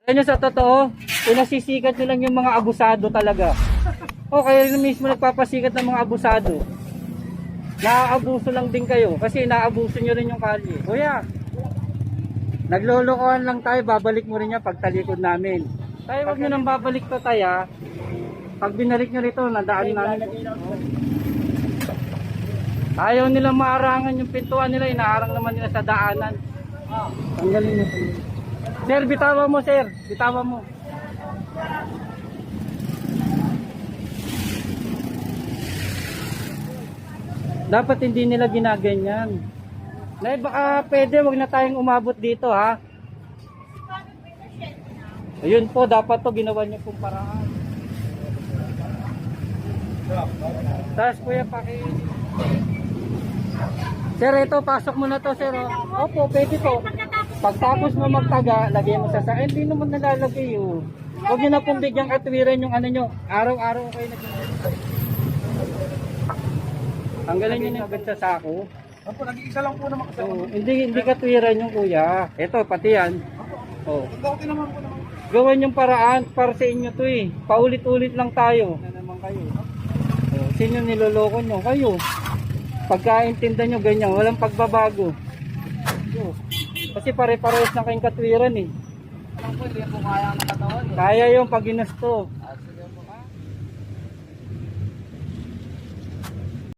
Alam nyo, sa totoo, pinasisikat nyo lang yung mga abusado talaga. O kayo mismo nagpapasikat ng mga abusado. Naaabuso lang din kayo kasi naabuso nyo rin yung kalye. Kuya, naglolokohan lang tayo, babalik mo rin yan pagtalikod namin. Tayo wag nyo nang babalik to tayo. Pag binalik nyo rito, nadaan namin. Ayaw nilang maarangan yung pintuan nila, inaarang naman nila sa daanan. Tanggalin mo. Sir, bitawa mo sir, bitawa mo. Dapat hindi nila ginaganyan. Nay, baka pwede, wag na tayong umabot dito ha. Ayun po, dapat to ginawa niyo pong paraan. Tapos kuya, Sir, ito, pasok mo na to, sir. Oh. Opo, pwede po. Pagtapos mo magtaga, lagay mo sa saan. Hindi naman nalalagay, oh. Huwag nyo na pong bigyang katwiran yung ano nyo. Araw-araw kayo nag-iisa. Tanggalin nyo na agad sa sako. Opo, nag-iisa lang po naman kasi. Oh, hindi katwiran yung kuya. Ito, pati yan. Oh. Okay naman po naman. Gawan yung paraan para sa inyo to eh. Paulit-ulit lang tayo. Na naman kayo. Oh, sino niloloko nyo? Kayo. Pagkaintindihan nyo ganyan, walang pagbabago. Oh. Kasi pare-parehas na kayong katwiran eh. Alam po, hindi po kaya ang katawan. Kaya yung pag ginusto.